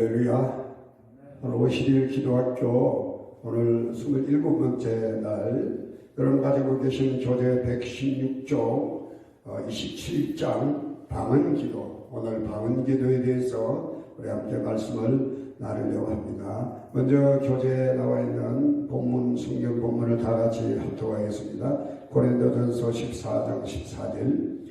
할렐루야. 오늘 51 기도학교 오늘 27번째 날 여러분 가지고 계신 교재 116쪽 27장 방언기도, 오늘 방언기도에 대해서 우리 함께 말씀을 나누려고 합니다. 먼저 교재에 나와 있는 본문, 성경 본문을 다 같이 합독하겠습니다. 고린도전서 14장 14절.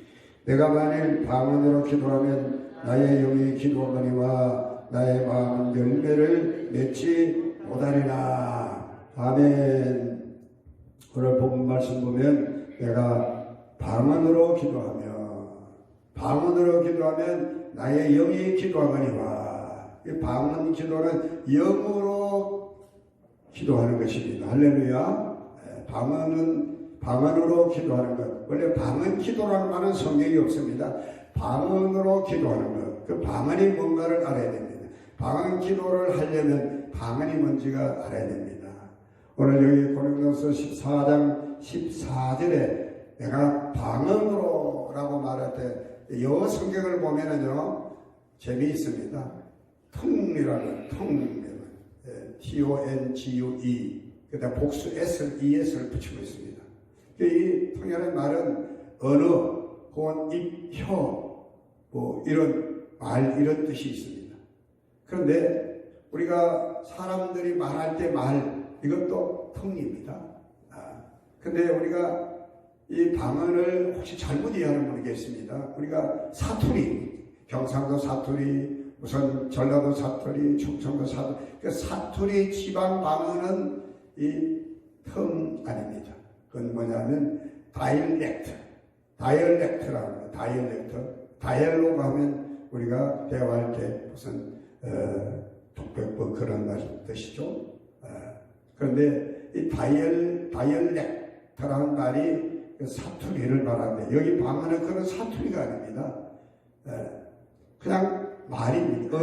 내가 만일 방언으로 기도하면 나의 영이 기도하거니와 나의 마음은 열매를 맺지 못하리라. 아멘. 오늘 본문 말씀 보면 내가 방언으로 기도하면 나의 영이 기도하거니와. 이 방언 기도는 영으로 기도하는 것입니다. 할렐루야. 방언으로 기도하는 것. 원래 방언 기도라는 말은 성경이 없습니다. 방언으로 기도하는 것. 그 방언이 뭔가를 알아야 됩니다. 방언 기도를 하려면 방언이 뭔지가 알아야 됩니다. 오늘 여기 고린도서 14장 14절에 내가 방언으로 라고 말할 때 여 성경을 보면은요 재미있습니다. tongue라는 T-O-N-G-U-E 그다음 복수 S를 ES를 붙이고 있습니다. 이 tongue라는 말은 언어, 혹은 입, 혀, 이런 말, 이런 뜻이 있습니다. 그런데 우리가 사람들이 말할 때 이것도 tongue입니다. 근데 우리가 이 방언을 혹시 잘못 이해하는 분이 계십니다. 우리가 사투리, 경상도 사투리, 우선 전라도 사투리, 충청도 사투리, 그 사투리 지방 방언은 이 텅 아닙니다. 그건 뭐냐면 다이얼렉트라고 합니다. 다이얼로그 하면 우리가 대화할 때 무슨 독백법 그런 뜻이죠. 그런데 이 다이얼렉트라는 말이 사투리를 말하는데 여기 방언은 그런 사투리가 아닙니다. 그냥 말입니다.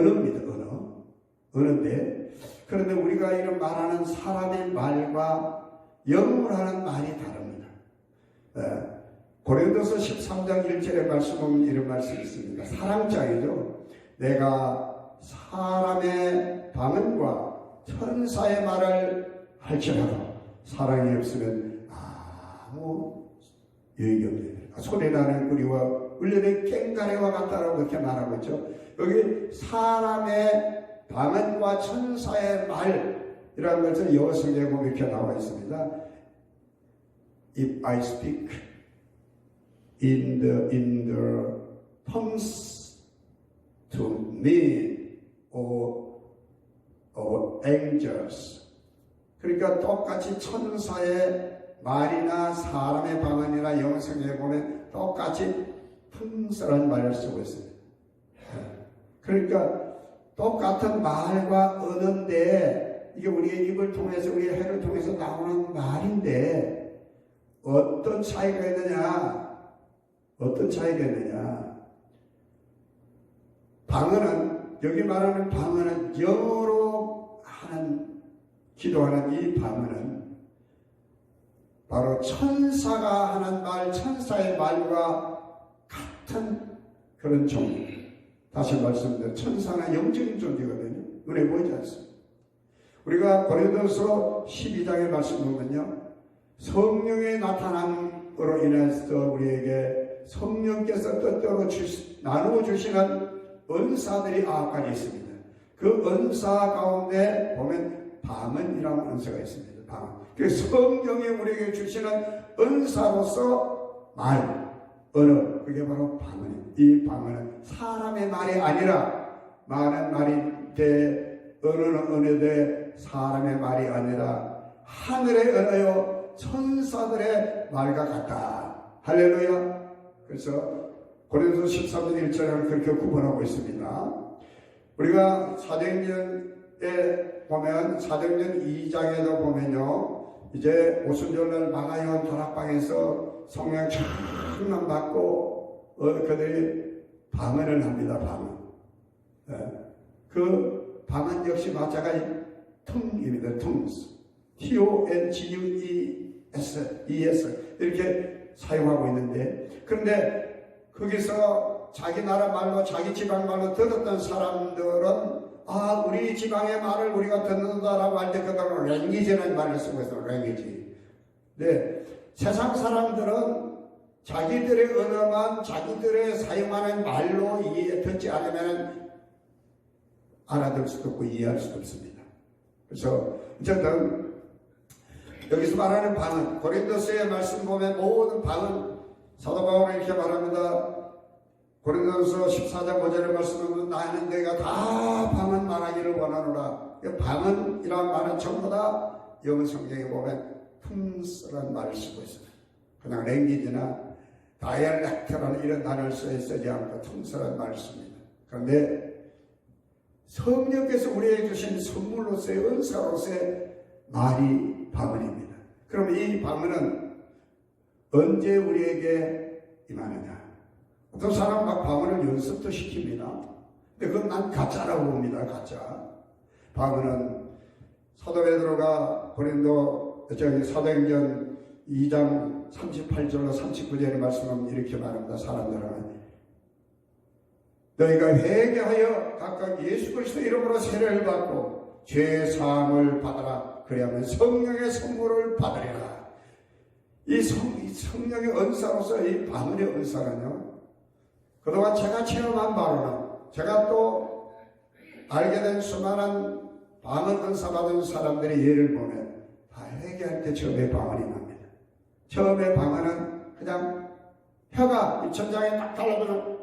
언어인데 그런데 우리가 이런 말하는 사람의 말과 영어로 하는 말이 다릅니다. 고린도서 13장 1절에 말씀 보면 이런 말씀이 있습니다. 사랑장이죠. 내가 사람의 방언과 천사의 말을 할지라도 사랑이 없으면 아무 유익이 없습니다. 소리나는 뿌리와 울리는 꽹가리와 같다라고 그렇게 말하고 있죠. 여기 사람의 방언과 천사의 말이라는 것을 영어 성경에 보면 이렇게 나와 있습니다. If I speak in the tongues to men or angels, 그러니까 똑같이 천사의 말이나 사람의 방언이나 영어 성경에 보면 똑같이 tongues라는 말을 쓰고 있습니다. 그러니까 똑같은 말과 언어인데 이게 우리의 입을 통해서 우리의 혀를 통해서 나오는 말인데 어떤 차이가 있느냐? 방언은, 여기 말하는 방언은 영어로 기도하는 이 방언은 바로 천사가 하는 말, 천사의 말과 같은 그런 종류. 다시 말씀드려, 천사는 영적인 존재거든요. 눈에 보이지 않습니다. 우리가 고린도서 12장의 말씀 보면요, 성령의 나타남으로 인해서 우리에게 성령께서 뜻대로 나누어 주시는 은사들이 9가지 있습니다. 그 은사 가운데 보면 방언이라는 은사가 있습니다. 방언. 그 성경이 우리에게 주시는 은사로서 언어, 그게 바로 방언입니다. 이 방언은 사람의 말이 아니라, 말은 말인데 언어는 언어인데 사람의 말이 아니라 하늘의 언어요 천사들의 말과 같다. 할렐루야. 그래서 고린도서 13장 1절을 그렇게 구분하고 있습니다. 우리가 사도행전에 보면, 사도행전 2장에도 보면요, 이제 오순절날 마가요한 다락방에서 성령 충만 받고 그들이 방언을 합니다. 방언. 그 방언 역시 마찬가지 tongue입니다. tongues. T-O-N-G-U-E-S 이렇게 사용하고 있는데, 그런데 거기서 자기 나라 말로 자기 지방 말로 들었던 사람들은 우리 지방의 말을 우리가 듣는다라고 할 때 그다음에 랭귀지라는 말을 쓰고 있어요. 랭귀지. 네, 세상 사람들은 자기들의 언어만 자기들의 사용하는 말로 듣지 않으면 알아들 수도 없고 이해할 수도 없습니다. 그래서 어쨌든 여기서 말하는 방언, 고린도서의 말씀 보면 모든 방언, 사도 바울은 이렇게 말합니다. 고린도서 14장 5절의 말씀은 나는 내가 다 방언 말하기를 원하노라. 방언이라는 말은 전부 다 영어 성경에 보면 퉁스라는 말을 쓰고 있습니다. 그냥 랭귀지나 다이얼렉트라는 이런 단어를 쓰지 않고 퉁스라는 말을 씁니다. 그런데 성령께서 우리에게 주신 선물로서의 은사로서의 말이 방언입니다. 그럼 이 방언은 언제 우리에게 임하느냐? 어떤 사람 막 방언을 연습도 시킵니다. 근데 그건 난 가짜라고 봅니다. 가짜. 방언은 사도 베드로가 사도행전 2장 38절로 39절의 말씀은 이렇게 말합니다. 사람들은 너희가 회개하여 각각 예수 그리스도 이름으로 세례를 받고 죄 사함을 받아라. 그리하면 성령의 선물을 받으리라. 이 성령의 은사로서 이 방언의 은사는요, 그동안 제가 체험한 바로는 제가 또 알게 된 수많은 방언 은사 받은 사람들의 예를 보면 다 회개할 때 처음에 방언이 납니다. 처음에 방언은 그냥 혀가 입천장에 딱 달라붙는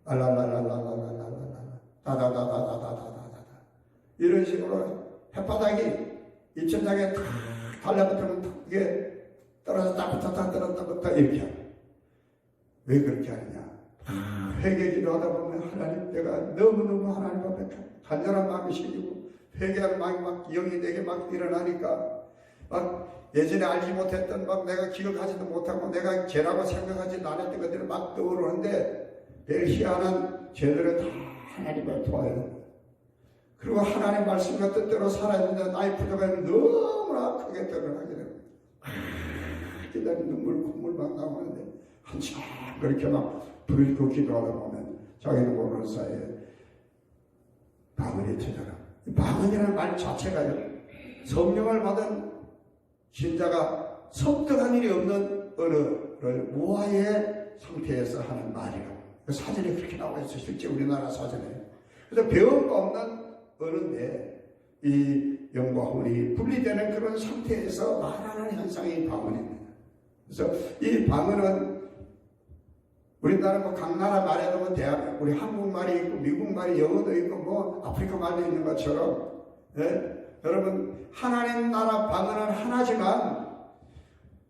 알랄랄랄랄랄랄랄랄 다다다다다다다다다 이런 식으로 혓바닥이 입천장에 탁 달라붙으면 이게 떨어졌다 붙었다 떨어졌다 붙었다 이렇게 하는. 왜 그렇게 하느냐? 회개 기도하다 보면 하나님, 내가 너무너무 하나님 앞에 간절한 마음이 생기고 회개하는 마음이 막 영이 내게 막 일어나니까 막 예전에 알지 못했던 막 내가 기억하지도 못하고 내가 죄라고 생각하지 않았던 것들이 막 떠오르는데 내 희한한 죄들을 다 하나님을 도와요. 그리고 하나님 말씀과 뜻대로 살아있는데 나의 부족함이 너무나 크게 드러나게 됩니다. 기다린 눈물 콧물 막 나오는데 한참 그렇게 막 불을 끄고 기도하다 보면 자기는 모르는 사이에 방언이 터져라. 방언이라는 말 자체가요, 성령을 받은 신자가 섭득한 일이 없는 언어를 무아의 상태에서 하는 말이라고. 사전에 그렇게 나와 있어요. 실제 우리나라 사전에. 그래서 배운 거 없는 언어인데 이 영과 혼이 분리되는 그런 상태에서 말하는 현상이 방언입니다. 그래서 이 방언은 우리나라 뭐 각 나라 말에도 뭐 대한민국, 우리 한국말이 있고 미국말이 영어도 있고 뭐 아프리카 말도 있는 것처럼, 여러분 하나님 나라 방언은 하나지만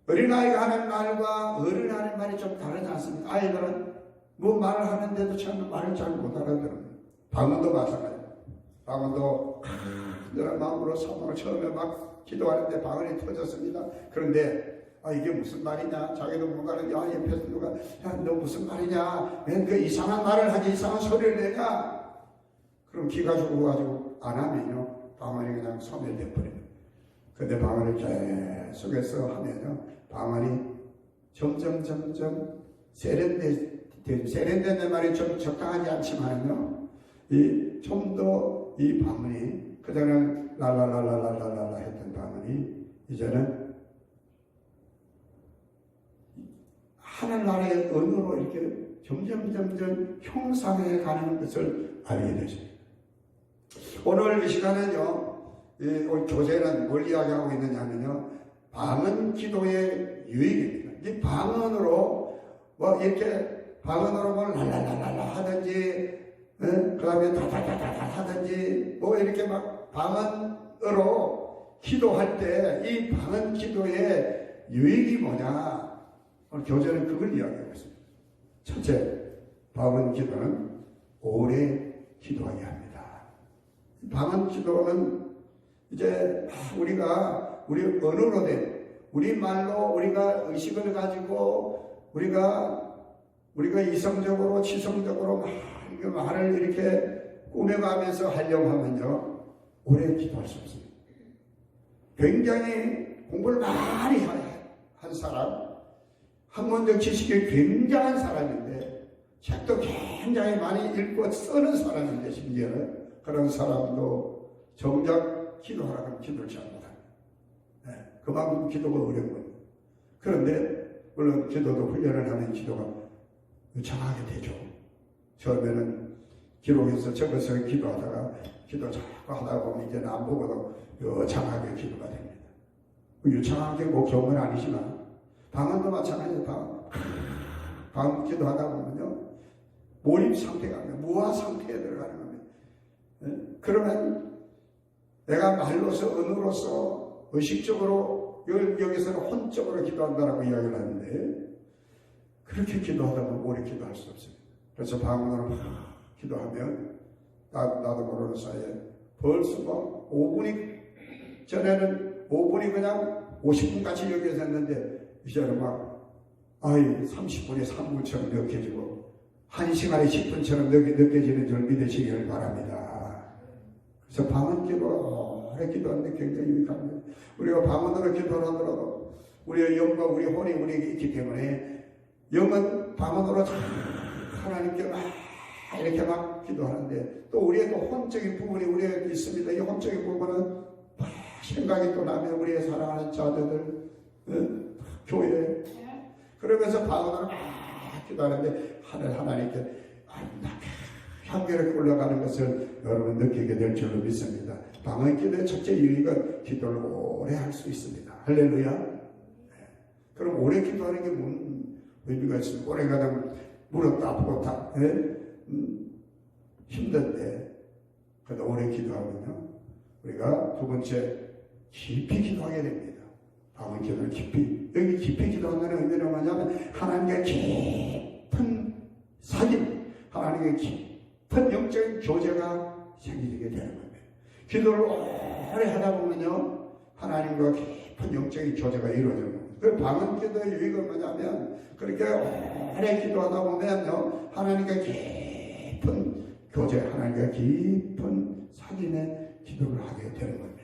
어린아이가 하는 말과 어른이 하는 말이 좀 다르지 않습니까? 아이들은 뭐 말을 하는데도 참 말을 잘 못 알아들어요. 방언도 마찬가지예요. 방언도 그런 마음으로 사모를 처음에 막 기도하는데 방언이 터졌습니다. 그런데 이게 무슨 말이냐? 자기도 뭔가를, 옆에서 누가, 너 무슨 말이냐? 왜 그 이상한 말을 하지, 이상한 소리를 내냐? 그럼 기가 죽어가지고 안 하면요, 방언이 그냥 소멸돼 버립니다. 근데 방언을 계속해서 하면요, 방언이 점점 세련된 말이 좀 적당하지 않지만요, 좀 더 이 방언이, 그전에는 랄랄랄랄랄랄라 했던 방언이, 이제는 하늘나라의 언어로 이렇게 점점 형상해 가는 것을 알게 되십니다. 오늘 이 시간은요, 오늘 교재는 뭘 이야기하고 있느냐면요, 방언 기도의 유익입니다. 이 방언으로 뭐 이렇게 방언으로 뭘 랄랄랄랄라 하든지, 그 다음에 다다다다다 하든지, 뭐 이렇게 막 방언으로 기도할 때 이 방언 기도의 유익이 뭐냐? 오늘 교재는 그걸 이야기하고 있습니다. 첫째, 방언 기도는 오래 기도하게 합니다. 방언 기도는 이제 우리가 우리 언어로 된 우리 말로 우리가 의식을 가지고 우리가 이성적으로 치성적으로 말을 이렇게 꾸며가면서 하려고 하면요, 오래 기도할 수 없습니다. 굉장히 공부를 많이 한 사람, 학문적 지식이 굉장한 사람인데 책도 굉장히 많이 읽고 쓰는 사람인데 심지어는 그런 사람도 정작 기도하라고 하면 기도를 잘 못합니다. 네, 그만큼 기도가 어려운 겁니다. 그런데 물론 기도도 훈련을 하면 기도가 유창하게 되죠. 처음에는 기록해서 적어서 기도하다가 기도 자꾸 하다 보면 이제는 안 보고도 유창하게 기도가 됩니다. 유창한 게 뭐 경은 아니지만 방언도 마찬가지예요. 방언 기도하다 보면요 몰입 상태가 아니라 무화 상태에 들어가는 겁니다. 그러면 내가 말로서 언어로서 의식적으로 여기서는 혼적으로 기도한다라고 이야기를 하는데 그렇게 기도하다 보면 오래 기도할 수 없습니다. 그래서 방언으로 기도하면 나도 모르는 사이에 벌써 뭐 5분이 전에는 5분이 그냥 50분까지 여기서 했는데 이제는 막 30분이 3분처럼 느껴지고 1시간이 10분처럼 느껴지는 줄 믿으시기를 바랍니다. 그래서 방언 기도 오래 기도하는데 굉장히 유익합니다. 우리가 방언으로 기도를 하더라도 우리의 영과 우리 혼이 우리에게 있기 때문에 영은 방언으로 하나님께 막 이렇게 막 기도하는데 또 우리의 또 혼적인 부분이 우리에게 있습니다. 이 혼적인 부분은 생각이 또 나면 우리의 사랑하는 자녀들 교회 그러면서 방언으로 막 기도하는데 하나님께 아름답게 향기롭게 올라가는 것을 여러분 느끼게 될 줄로 믿습니다. 방언 기도의 첫째 유익은 기도를 오래 할 수 있습니다. 할렐루야. 그럼 오래 기도하는 게 뭔 의미가 있습니까? 오래 가다 무릎도 아프고 다 힘든데 그래도 오래 기도하면요 우리가 두 번째 깊이 기도하게 됩니다. 방언 기도를 깊이 여기 깊이 기도한다는 의미는 뭐냐면 하나님과 깊은 사귐 하나님과 깊은 영적인 교제가 생기게 되는 겁니다. 기도를 오래 하다 보면요 하나님과 깊은 영적인 교제가 이루어지는 겁니다. 그 방언 기도의 유익은 뭐냐면 그렇게 오래 기도하다 보면요 하나님과 깊은 교제 하나님과 깊은 사귐의 기도를 하게 되는 겁니다.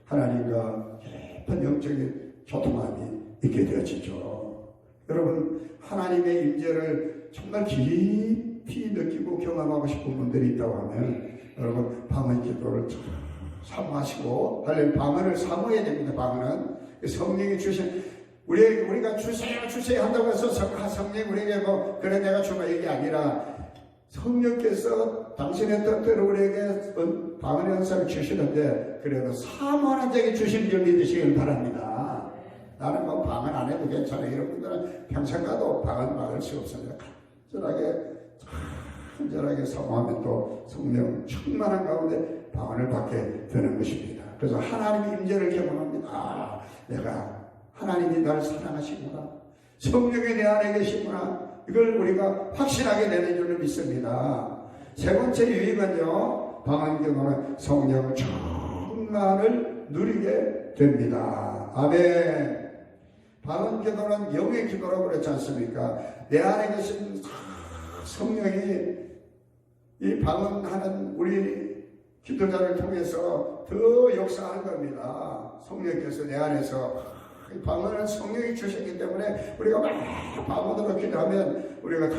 하나님과 깊은 영적인 교통함이 있게 되어지죠. 여러분 하나님의 임재를 정말 깊이 느끼고 경험하고 싶은 분들이 있다고 하면 여러분 방언 기도를 사모하시고 방언을 사모해야 됩니다. 방언은 성령이 주신 우리가 주세요 한다고 해서 성령 우리에게 뭐 그래 내가 주마 이게 아니라 성령께서 당신의 뜻대로 우리에게 방언의 은사를 주시는데 그래도 사모하는 자에게 주시는 줄 믿으시길 바랍니다. 나는 뭐 방언 안 해도 괜찮아. 이런 분들은 평생 가도 방언 받을 수 없습니다. 간절하게 사모하면 또 성령 충만한 가운데 방언을 받게 되는 것입니다. 그래서 하나님의 임재를 경험합니다. 내가 하나님이 나를 사랑하시구나. 성령이 내 안에 계시구나. 이걸 우리가 확신하게 되는 줄로 믿습니다. 세 번째 유익은요 방언 기도는 성령 충만을 누리게 됩니다. 아멘. 방언 기도는 영의 기도라고 그랬지 않습니까? 내 안에 계신 성령이 이 방언하는 우리 기도자를 통해서 더 역사할 겁니다. 성령께서 내 안에서 방언은 성령이 주셨기 때문에 우리가 막 방언으로 기도하면 우리가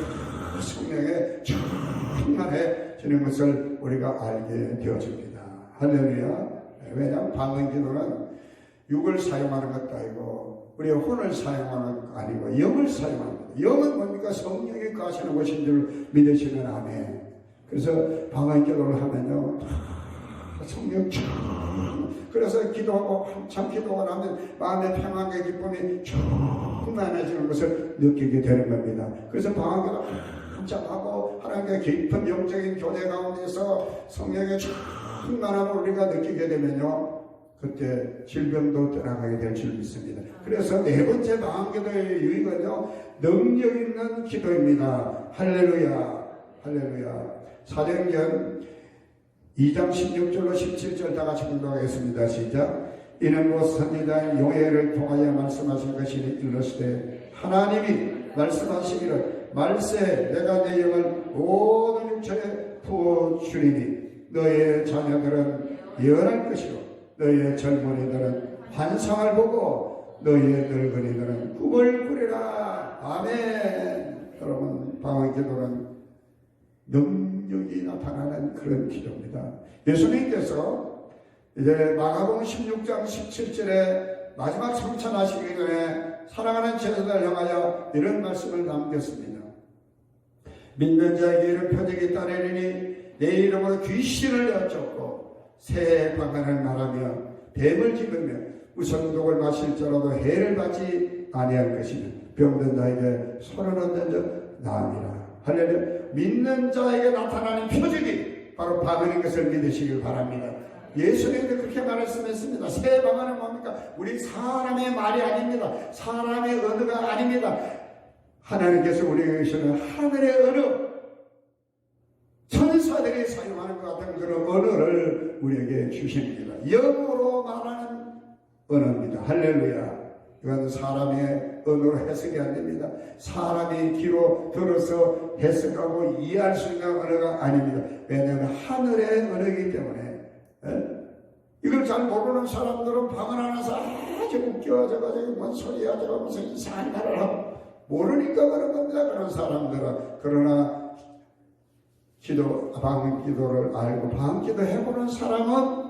성령에 충만해지는 것을 우리가 알게 되어집니다. 할렐루야. 왜냐하면 방언 기도는 육을 사용하는 것도 아니고 우리의 혼을 사용하는 것도 아니고 영을 사용하는 것. 영은 뭡니까? 성령이 거하시는 것인 줄 믿으시면 아멘. 그래서 방언 기도를 하면요 성령 그래서 기도하고 한참 기도가 나면 마음의 평안과 기쁨이 충만해지는 것을 느끼게 되는 겁니다. 그래서 방언 기도 한참 하고 하나님과 깊은 영적인 교제 가운데서 성령의 충만함을 우리가 느끼게 되면요 그때 질병도 떠나가게 될 줄 믿습니다. 그래서 네 번째 방언 기도의 유익은요 능력 있는 기도입니다. 할렐루야. 할렐루야. 사도행전 2장 16절로 17절 다 같이 공독하겠습니다. 시작. 이는 곧 선지자인 요엘을 통하여 말씀하신 것이니 이르시되 하나님이 말씀하시기를 말세 내가 내 영을 모든 육체에 부어주리니 너의 자녀들은 예언할 것이요 너의 젊은이들은 환상을 보고 너의 늙은이들은 꿈을 꾸리라. 아멘. 여러분 기도는 능력이 나타나는 그런 기도입니다. 예수님께서 이제 마가복음 16장 17절에 마지막 성찬하시기 전에 사랑하는 제자들 향하여 이런 말씀을 남겼습니다. 믿는 자에게 이런 표적이 따르리니 내 이름으로 귀신을 내쫓고 새 방언을 말하며 뱀을 집으며 무슨 독을 마실지라도 해를 받지 아니할 것이며 병든 자에게 손을 얻는 자 나으리라. 할렐루야. 믿는 자에게 나타나는 표적이 바로 방언인 것을 믿으시길 바랍니다. 예수님도 그렇게 말씀했습니다. 새 방언은 뭡니까? 우리 사람의 말이 아닙니다. 사람의 언어가 아닙니다. 하나님께서 우리에게 주시는 하늘의 언어, 천사들이 사용하는 것 같은 그런 언어를 우리에게 주십니다. 영어로 말하는 언어입니다. 할렐루야. 이건 사람의 언어로 해석이 안 됩니다. 사람이 귀로 들어서 해석하고 이해할 수 있는 언어가 아닙니다. 왜냐하면 하늘의 언어이기 때문에. 이걸 잘 모르는 사람들은 방언 안에서 아주 웃겨, 저거 뭔 소리야, 저거 무슨 이상한 말을 하고 모르니까 그런 겁니다. 그런 사람들은. 그러나 방언 기도를 알고 방언 기도 해보는 사람은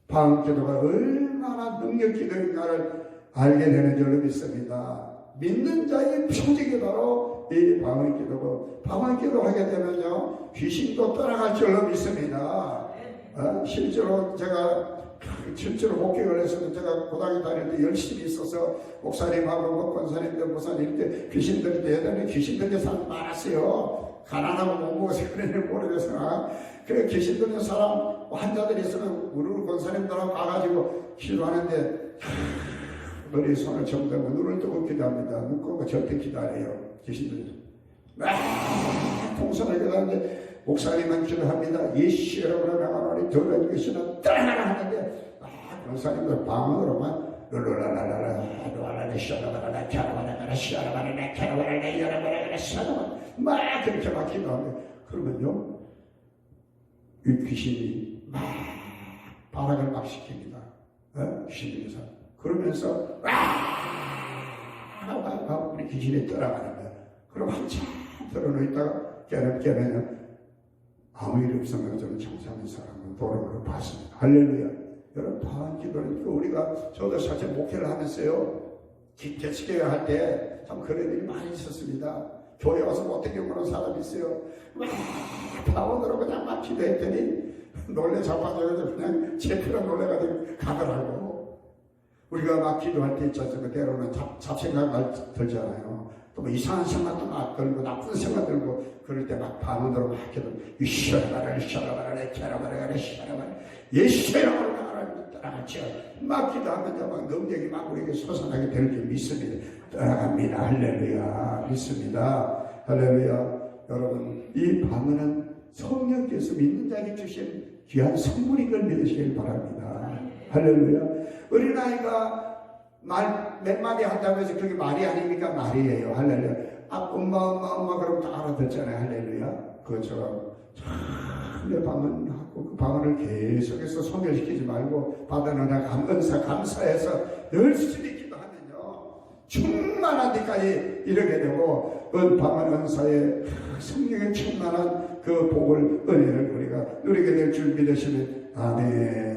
방언 기도가 얼마나 능력 기도인가를 알게 되는 줄로 믿습니다. 믿는 자의 표적이 바로 이 방언 기도고, 방언 기도 하게 되면요 귀신도 떠나갈 줄로 믿습니다. 실제로 목격을 했으면 제가 고등학교 다닐 때 열심히 있어서 목사님하고 권사님들, 목사님 때 귀신들이 대단히 귀신 들린 사람 많았어요. 가난하고 못 먹어서 그런지 모르겠으나 그래 귀신 들린 사람 환자들이 있으면 우리 권사님들하고 가가지고 기도하는데 머리에 손을 정대고 눈을 뜨고 기도합니다. 눈 감고 절대 기도 안 해요. 귀신들이 막 통성을 기도하는데 목사님은 기도합니다. 예수 여러분의 명하노니 더러운 귀신은 떠나가라 하는데 권사님들 방언으로만 룰루랄랄랄라 루알라라 샤라바라라 캬라바라라 샤라바라라 캬라바라라 여라바라라 샤라바라 막 그렇게 막 기도하면 그러면요 이 귀신이 막 발악을 막 시킵니다. 귀신들에서 그러면서 우리 귀신이 떠나가는 거야. 그럼 한참 들어놓다가 깨면 아무 일 없으면 저는 정상인 사람은 도로를 봤습니다. 할렐루야. 여러분 방언 기도는 우리가 저도 사실 목회를 하면서요 개척교회 할 때 참 그런 일이 많이 있었습니다. 교회 와서 못하게 보는 사람이 있어요. 막 방언으로 그냥 막 기도했더니 놀래 자빠져가지고 그냥 제피로 놀래가지고 가더라고. 우리가 막 기도할 때 있잖아요. 때로는 잡생각 들잖아요. 또 뭐 이상한 생각도 막 들고 나쁜 생각 들고 그럴 때 막 방언으로 막 기도 이샤라바라 샤라바라 캬라바라 샤라바라 예수라고 따라갔죠. 막 기도하면 막 능력이 막 우리에게 솟아나게 될 줄 믿습니다. 따라갑니다. 할렐루야. 믿습니다. 할렐루야. 여러분 이 방언은 성령께서 믿는 자에게 주신 귀한 선물인 걸 믿으시길 바랍니다. 할렐루야. 어린아이가 말 몇 마디 한다고 해서 그게 말이 아닙니까? 말이에요. 할렐루야. 엄마 그럼 다 알아듣잖아요. 할렐루야. 그것처럼 내 방언하고 그 방언을 계속해서 소멸시키지 말고 받은 은사 감사해서 열심히 기도하면요 충만한 데까지 이르게 되고 방언 은사의 성령의 충만한 그 복을 은혜를 우리가 누리게 될 줄 믿으시면 아멘.